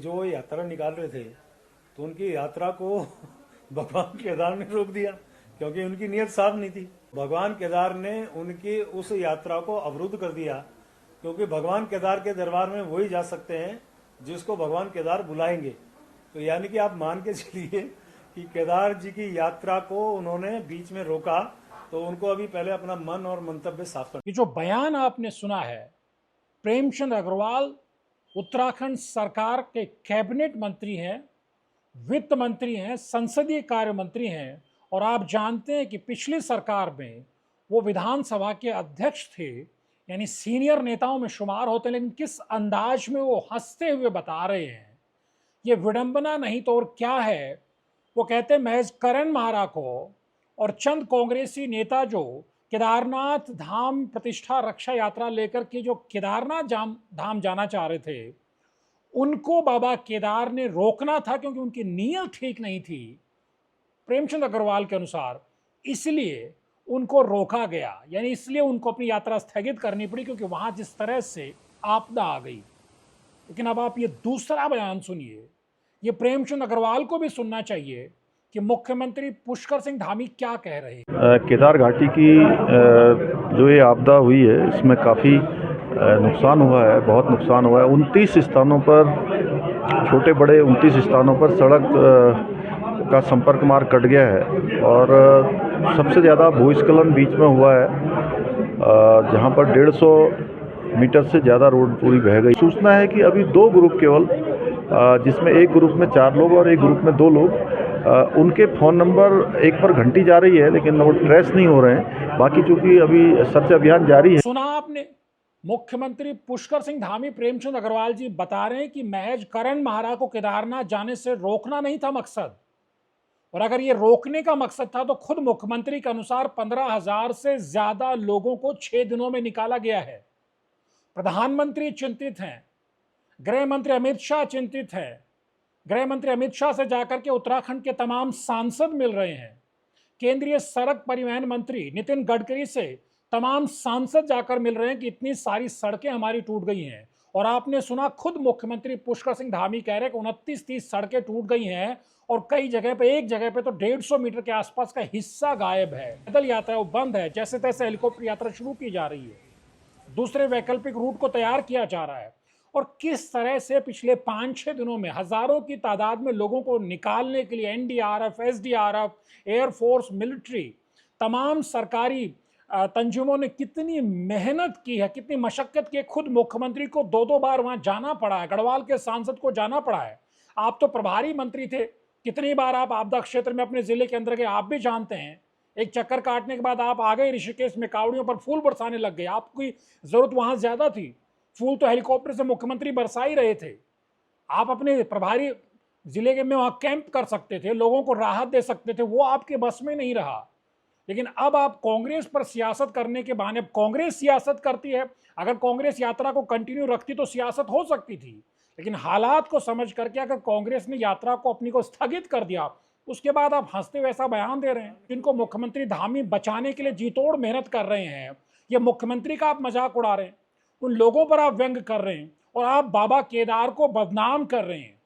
जो यात्रा निकाल रहे थे तो उनकी यात्रा को भगवान केदार ने रोक दिया क्योंकि उनकी नीयत साफ नहीं थी। भगवान केदार ने उनकी उस यात्रा को अवरुद्ध कर दिया क्योंकि भगवान केदार के दरबार में वही जा सकते हैं जिसको भगवान केदार बुलाएंगे। तो यानी कि आप मान के चलिए कि केदार जी की यात्रा को उन्होंने बीच में रोका, तो उनको अभी पहले अपना मन और मंतव्य साफ कर। ये जो बयान आपने सुना है, प्रेमचंद अग्रवाल उत्तराखंड सरकार के कैबिनेट मंत्री हैं, वित्त मंत्री हैं, संसदीय कार्य मंत्री हैं, और आप जानते हैं कि पिछली सरकार में वो विधानसभा के अध्यक्ष थे, यानी सीनियर नेताओं में शुमार होते हैं। लेकिन किस अंदाज में वो हंसते हुए बता रहे हैं, ये विडंबना नहीं तो और क्या है। वो कहते हैं महज करण महारा को और चंद कांग्रेसी नेता जो केदारनाथ धाम प्रतिष्ठा रक्षा यात्रा लेकर के जो केदारनाथ धाम जाना चाह रहे थे, उनको बाबा केदार ने रोकना था क्योंकि उनकी नीयत ठीक नहीं थी प्रेमचंद अग्रवाल के अनुसार, इसलिए उनको रोका गया, यानी इसलिए उनको अपनी यात्रा स्थगित करनी पड़ी क्योंकि वहां जिस तरह से आपदा आ गई। लेकिन अब आप ये दूसरा बयान सुनिए, ये प्रेमचंद अग्रवाल को भी सुनना चाहिए कि मुख्यमंत्री पुष्कर सिंह धामी क्या कह रहे हैं। केदार घाटी की जो ये आपदा हुई है इसमें काफ़ी नुकसान हुआ है, बहुत नुकसान हुआ है। 29 स्थानों पर, छोटे बड़े 29 स्थानों पर सड़क का संपर्क मार्ग कट गया है और सबसे ज़्यादा भूस्खलन बीच में हुआ है जहां पर 150 मीटर से ज़्यादा रोड पूरी बह गई। सूचना है कि अभी 2 ग्रुप केवल, जिसमें एक ग्रुप में 4 लोग और एक ग्रुप में 2 लोग, उनके फ़ोन नंबर एक पर घंटी जा रही है लेकिन वो ट्रेस नहीं हो रहे हैं। बाकी चूंकि अभी सर्च अभियान जारी है। सुना आपने, मुख्यमंत्री पुष्कर सिंह धामी प्रेमचंद अग्रवाल जी बता रहे हैं कि महज करण महारा को केदारनाथ जाने से रोकना नहीं था मकसद, और अगर ये रोकने का मकसद था तो खुद मुख्यमंत्री के अनुसार 15,000 से ज्यादा लोगों को 6 दिनों में निकाला गया है। प्रधानमंत्री चिंतित हैं, गृह मंत्री अमित शाह चिंतित हैं, गृह मंत्री अमित शाह से जाकर के उत्तराखंड के तमाम सांसद मिल रहे हैं, केंद्रीय सड़क परिवहन मंत्री नितिन गडकरी से तमाम सांसद जाकर मिल रहे हैं कि इतनी सारी सड़कें हमारी टूट गई हैं। और आपने सुना खुद मुख्यमंत्री पुष्कर सिंह धामी कह रहे हैं कि 29-30 सड़कें टूट गई हैं और कई जगह पे, एक जगह पे तो 150 मीटर के आसपास का हिस्सा गायब है। पैदल यात्रा वो बंद है, जैसे तैसे हेलीकॉप्टर यात्रा शुरू की जा रही है, दूसरे वैकल्पिक रूट को तैयार किया जा रहा है। और किस तरह से पिछले 5-6 दिनों में हजारों की तादाद में लोगों को निकालने के लिए एनडीआरएफ, एसडीआरएफ, एयरफोर्स, मिलिट्री, तमाम सरकारी तंजीमों ने कितनी मेहनत की है, कितनी मशक्कत की है। खुद मुख्यमंत्री को 2-2 बार वहां जाना पड़ा है, गढ़वाल के सांसद को जाना पड़ा है। आप तो प्रभारी मंत्री थे, कितनी बार आप आपदा क्षेत्र में अपने जिले के अंदर गए, आप भी जानते हैं। एक चक्कर काटने के बाद आप आ गए ऋषिकेश में, कावड़ियों पर फूल बरसाने लग गए। आपकी जरूरत वहां ज्यादा थी, फूल तो हेलीकॉप्टर से मुख्यमंत्री बरसा ही रहे थे। आप अपने प्रभारी जिले के में वहां कैंप कर सकते थे, लोगों को राहत दे सकते थे, वो आपके बस में नहीं रहा। लेकिन अब आप कांग्रेस पर सियासत करने के बहाने, कांग्रेस सियासत करती है, अगर कांग्रेस यात्रा को कंटिन्यू रखती तो सियासत हो सकती थी, लेकिन हालात को समझ करके अगर कांग्रेस ने यात्रा को अपनी को स्थगित कर दिया, उसके बाद आप हंसते वैसा बयान दे रहे हैं। जिनको मुख्यमंत्री धामी बचाने के लिए जी तोड़ मेहनत कर रहे हैं, ये मुख्यमंत्री का आप मजाक उड़ा रहे हैं, उन लोगों पर आप व्यंग कर रहे हैं और आप बाबा केदार को बदनाम कर रहे हैं।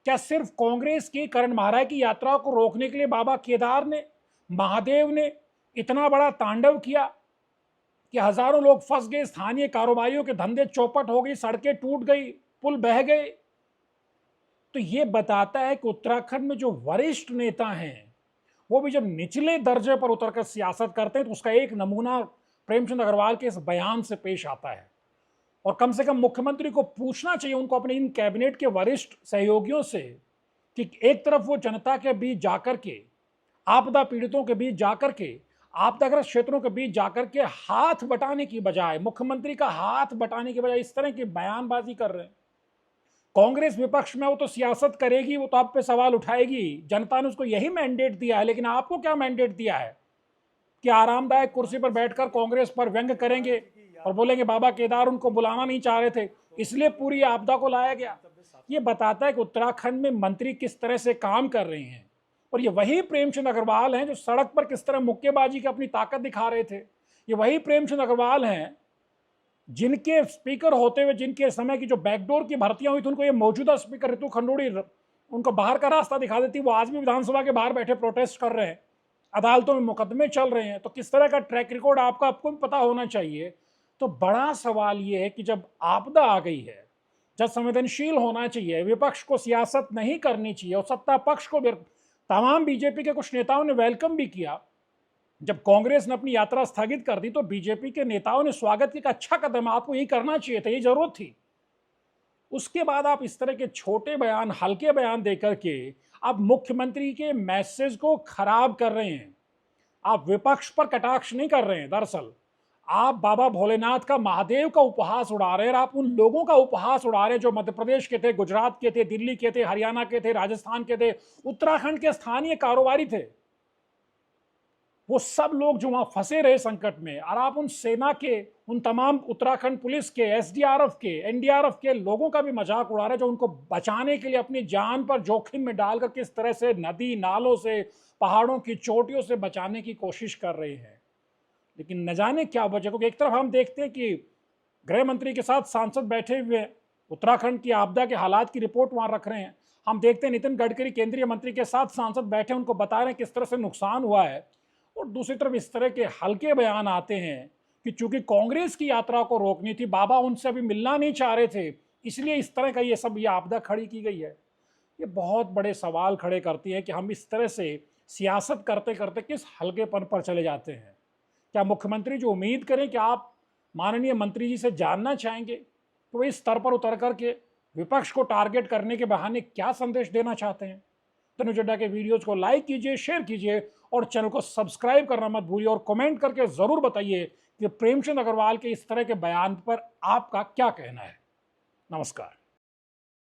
क्या सिर्फ कांग्रेस की करण महारा की यात्रा को रोकने के लिए बाबा केदार ने, महादेव ने इतना बड़ा तांडव किया कि हजारों लोग फंस गए, स्थानीय कारोबारियों के धंधे चौपट हो गई, सड़कें टूट गई, पुल बह गए? तो ये बताता है कि उत्तराखंड में जो वरिष्ठ नेता हैं वो भी जब निचले दर्जे पर उतरकर सियासत करते हैं तो उसका एक नमूना प्रेमचंद अग्रवाल के इस बयान से पेश आता है। और कम से कम मुख्यमंत्री को पूछना चाहिए उनको अपने इन कैबिनेट के वरिष्ठ सहयोगियों से कि एक तरफ वो जनता के बीच जाकर के, आपदा पीड़ितों के बीच जाकर के, आपदाग्रस्त क्षेत्रों के बीच जाकर के हाथ बटाने की बजाय, मुख्यमंत्री का हाथ बटाने की बजाय इस तरह की बयानबाजी कर रहे हैं। कांग्रेस विपक्ष में वो तो सियासत करेगी, वो तो आप पे सवाल उठाएगी, जनता ने उसको यही मैंडेट दिया है। लेकिन आपको क्या मैंडेट दिया है कि आरामदायक कुर्सी पर बैठकर कांग्रेस पर व्यंग करेंगे और बोलेंगे बाबा केदार उनको बुलाना नहीं चाह रहे थे, इसलिए पूरी आपदा को लाया गया। ये बताता है कि उत्तराखंड में मंत्री किस तरह से काम कर रहे हैं। और ये वही प्रेमचंद अग्रवाल हैं जो सड़क पर किस तरह मुक्केबाजी की अपनी ताकत दिखा रहे थे। ये वही प्रेमचंद अग्रवाल हैं जिनके स्पीकर होते हुए जिनके समय की जो बैकडोर की भर्तियां हुई थी उनको ये मौजूदा स्पीकर ऋतु खंडूड़ी उनको बाहर का रास्ता दिखा देती, वो आज भी विधानसभा के बाहर बैठे प्रोटेस्ट कर रहे हैं, अदालतों में मुकदमे चल रहे हैं। तो किस तरह का ट्रैक रिकॉर्ड आपको भी पता होना चाहिए। तो बड़ा सवाल ये है कि जब आपदा आ गई है, जब संवेदनशील होना चाहिए, विपक्ष को सियासत नहीं करनी चाहिए और सत्ता पक्ष को तमाम बीजेपी के कुछ नेताओं ने वेलकम भी किया। जब कांग्रेस ने अपनी यात्रा स्थगित कर दी तो बीजेपी के नेताओं ने स्वागत किया, अच्छा कदम, आपको यही करना चाहिए था, यही जरूरत थी। उसके बाद आप इस तरह के छोटे बयान, हल्के बयान देकर के आप मुख्यमंत्री के मैसेज को खराब कर रहे हैं। आप विपक्ष पर कटाक्ष नहीं कर रहे हैं, दरअसल आप बाबा भोलेनाथ का, महादेव का उपहास उड़ा रहे हैं। और आप उन लोगों का उपहास उड़ा रहे हैं जो मध्य प्रदेश के थे, गुजरात के थे, दिल्ली के थे, हरियाणा के थे, राजस्थान के थे, उत्तराखंड के स्थानीय कारोबारी थे, वो सब लोग जो वहां फंसे रहे संकट में। और आप उन सेना के, उन तमाम उत्तराखंड पुलिस के, एसडीआरएफ के, एनडीआरएफ के लोगों का भी मजाक उड़ा रहे जो उनको बचाने के लिए अपनी जान पर जोखिम में डालकर किस तरह से नदी नालों से, पहाड़ों की चोटियों से बचाने की कोशिश कर रहे हैं। लेकिन न जाने क्या वजह, क्योंकि एक तरफ हम देखते हैं कि गृह मंत्री के साथ सांसद बैठे हुए उत्तराखंड की आपदा के हालात की रिपोर्ट वहां रख रहे हैं। हम देखते हैं नितिन गडकरी केंद्रीय मंत्री के साथ सांसद बैठे, उनको बता रहे हैं किस तरह से नुकसान हुआ है। और दूसरी तरफ इस तरह के हल्के बयान आते हैं कि चूंकि कांग्रेस की यात्रा को रोकनी थी, बाबा उनसे अभी मिलना नहीं चाह रहे थे, इसलिए इस तरह का ये आपदा खड़ी की गई है। ये बहुत बड़े सवाल खड़े करती है कि हम इस तरह से सियासत करते करते किस हल्केपन पर चले जाते हैं। क्या मुख्यमंत्री जो उम्मीद करें कि आप माननीय मंत्री जी से जानना चाहेंगे तो वे इस स्तर पर उतर करके विपक्ष को टारगेट करने के बहाने क्या संदेश देना चाहते हैं। तनुज चड्ढा के वीडियोज को लाइक कीजिए, शेयर कीजिए और चैनल को सब्सक्राइब करना मत भूलिए। और कमेंट करके जरूर बताइए कि प्रेमचंद अग्रवाल के इस तरह के बयान पर आपका क्या कहना है। नमस्कार।